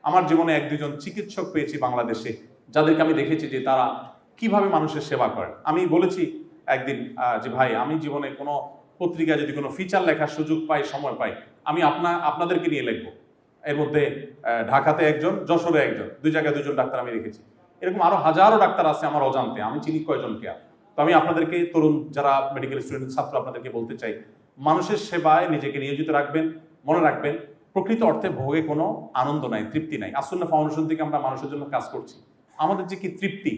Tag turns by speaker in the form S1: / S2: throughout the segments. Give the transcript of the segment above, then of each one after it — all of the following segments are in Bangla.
S1: আমার জীবনে এক দুজন চিকিৎসক পেয়েছি বাংলাদেশে, যাদেরকে আমি দেখেছি যে তারা কিভাবে মানুষের সেবা করেন। আমি বলেছি একদিন যে ভাই, আমি জীবনে কোনো পত্রিকায় যদি কোনো ফিচার লেখার সুযোগ পাই, সময় পাই, আমি আপনাদেরকে নিয়ে লিখবো। এর মধ্যে ঢাকাতে একজন, যশোরে একজন, দুই জায়গায় দুজন ডাক্তার আমি রেখেছি। এরকম আরো হাজারো ডাক্তার আছে আমার অজান্তে, আমি চিনি কয়জনকে। তো আমি আপনাদেরকে, তরুণ যারা মেডিকেল স্টুডেন্ট ছাত্র, আপনাদেরকে বলতে চাই, মানুষের সেবায় নিজেকে নিয়োজিত রাখবেন। মনে রাখবেন, প্রকৃত অর্থে ভোগে কোনো আনন্দ নাই, তৃপ্তি নাই। আসুন্নাহ ফাউন্ডেশন থেকে আমরা মানুষের জন্য কাজ করছি, আমাদের যে কি তৃপ্তি,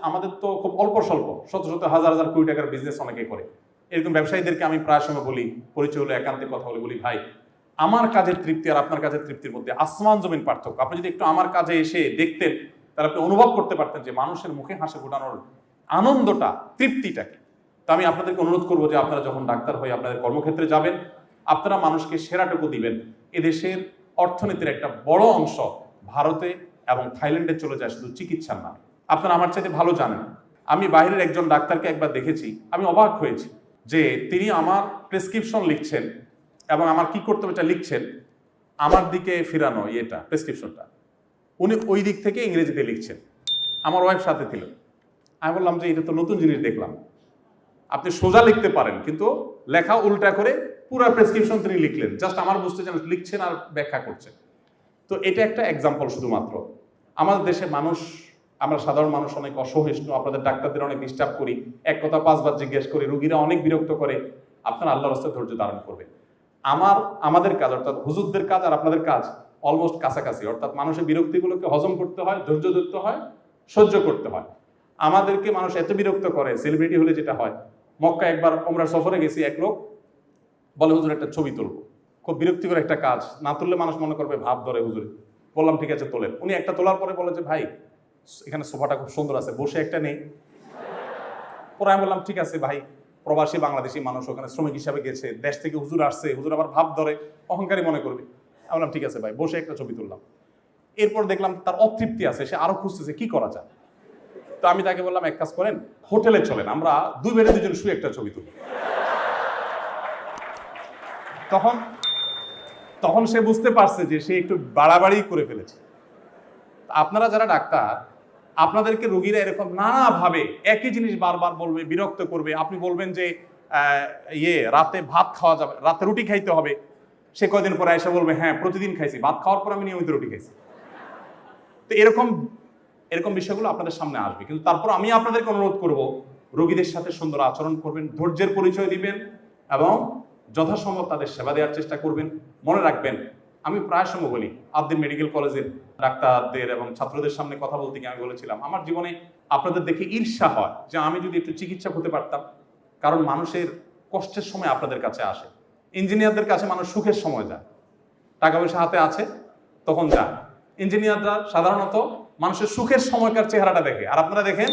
S1: আমাদের তো খুব অল্প স্বল্প, শত শত হাজার হাজার কোটি টাকার বিজনেস অনেকে করে। এরকম ব্যবসায়ীদেরকে আমি প্রায় সময় বলি, পরিচয় হলে একান্তে কথা বলি, ভাই আমার কাজের তৃপ্তি আর আপনার কাজের তৃপ্তির মধ্যে আসমান জমিন পার্থক্য। আপনি যদি একটু আমার কাজে এসে দেখতেন, তাহলে আপনি অনুভব করতে পারতেন যে মানুষের মুখে হাসি ফোটানোর আনন্দটা, তৃপ্তিটা কি। তো আমি আপনাদেরকে অনুরোধ করবো যে আপনারা যখন ডাক্তার হয়ে আপনাদের কর্মক্ষেত্রে যাবেন, আপনারা মানুষকে সেরাটুকু দিবেন। এদেশের অর্থনীতির একটা বড় অংশ ভারতে এবং থাইল্যান্ডে চলে যায় শুধু চিকিৎসার নামে। আপনারা আমার চাইতে ভালো জানেন। আমি বাইরের একজন ডাক্তারকে একবার দেখেছি, আমি অবাক হয়েছি যে তিনি আমার প্রেসক্রিপশন লিখছেন এবং আমার কি করতে হবে এটা লিখছেন, আমার দিকে ফিরানো প্রেসক্রিপশনটা উনি ওই দিক থেকে ইংরেজিতে লিখছেন। আমার ওয়াইফ সাথে ছিল। আমি বললাম যে এটা তো নতুন জিনিস দেখলাম, আপনি সোজা লিখতে পারেন কিন্তু লেখা উল্টা করে পুরো প্রেসক্রিপশন তিনি লিখলেন, জাস্ট আমার বুঝতে চান লিখছেন আর ব্যাখ্যা করছেন। তো এটা একটা এক্সাম্পল শুধুমাত্র। আমাদের দেশে মানুষ, আমরা সাধারণ মানুষ অনেক অসহিষ্ণু, আপনাদের ডাক্তারদের অনেক ডিস্টার্ব করি, এক কথা 5 বার জিজ্ঞেস করি, রোগীরা অনেক বিরক্ত করে। আপনারা আল্লাহর রাস্তায় ধৈর্য ধারণ করবেন। আমাদের কাজ, অর্থাৎ হুজুরদের কাজ আর আপনাদের কাজ অলমোস্ট কাছাকাছি। অর্থাৎ মানুষের বিরক্তিগুলোকে হজম করতে হয়, ধৈর্য ধরতে হয়, সহ্য করতে হয়। আমাদেরকে মানুষ এত বিরক্ত করে, সেলিব্রিটি হলে যেটা হয়, মক্কা একবার ওমরা সফরে গেছি, এক লোক বলে হুজুর একটা ছবি তুলবো। খুব বিরক্তিকর একটা কাজ, না তুললে মানুষ মনে করবে ভাব ধরে হুজুরে। বললাম ঠিক আছে তোলেন। উনি একটা তোলার পরে বলে যে ভাই এখানে সোফাটা খুব সুন্দর আছে, বসে একটা নেই। পরে আমি বললাম ঠিক আছে ভাই, প্রবাসী বাংলাদেশি মানুষ ওখানে শ্রমিক হিসাবে গেছে, দেশ থেকে হুজুর আসছে, হুজুর আবার ভাব ধরে, অহংকারী মনে করবে। আমি বললাম ঠিক আছে ভাই, বসে একটা ছবি তুললাম। এরপর দেখলাম তার অতৃপ্তি আছে, সে আরো খুঁজতেছে কি করা যায়। তো আমি তাকে বললাম এক কাজ করেন, হোটেলে চলেন, আমরা 2 বেডে 2 জন শুয়ে একটা ছবি তুলি। তখন সে বুঝতে পারছে যে সে একটু বাড়াবাড়ি করে ফেলেছে। আপনারা যারা ডাক্তার, আপনাদেরকে রোগীরা এরকম নানাভাবে একই জিনিস বারবার বলবে, বিরক্ত করবে। আপনি বলবেন যে রাতে ভাত খাওয়া যাবে, রাতে রুটি খাইতে হবে, সে কয়দিন পরে এসে বলবে হ্যাঁ প্রতিদিন খাইছি, ভাত খাওয়ার পর আমি নিয়মিত রুটি খাইছি। তো এরকম বিষয়গুলো আপনাদের সামনে আসবে। কিন্তু তারপর আমি আপনাদেরকে অনুরোধ করব, রোগীদের সাথে সুন্দর আচরণ করবেন, ধৈর্যের পরিচয় দিবেন এবং যথাসম্ভব তাদের সেবা দেওয়ার চেষ্টা করবেন। মনে রাখবেন, আমি প্রায় সময় বলি, আদ্দিন মেডিকেল কলেজের ডাক্তারদের এবং ছাত্রদের সামনে কথা বলতে গিয়ে আমি বলেছিলাম, আমার জীবনে আপনাদের দেখে ঈর্ষা হয় যে আমি যদি একটু চিকিৎসক হতে পারতাম। কারণ মানুষের কষ্টের সময় আপনাদের কাছে আসে। ইঞ্জিনিয়ারদের কাছে মানুষ সুখের সময় যায়, টাকা পয়সা হাতে আছে তখন যায়। ইঞ্জিনিয়াররা সাধারণত মানুষের সুখের সময়কার চেহারাটা দেখে, আর আপনারা দেখেন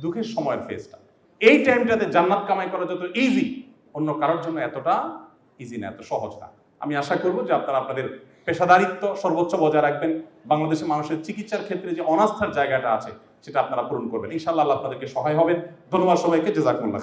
S1: দুঃখের সময়ের ফেসটা। এই টাইমটাতে জান্নাত কামাই করা যত ইজি, অন্য কারোর জন্য এতটা ইজি না, এত সহজ না। আমি আশা করব যে আপনারা আপনাদের পেশাদারিত্ব সর্বোচ্চ বজায় রাখবেন। বাংলাদেশের মানুষের চিকিৎসার ক্ষেত্রে যে অনাস্থার জায়গাটা আছে সেটা আপনারা পূরণ করবেন। ইনশাআল্লাহ আল্লাহ আপনাদেরকে সহায় হবেন। ধন্যবাদ সবাইকে, জাযাকুমুল্লাহ।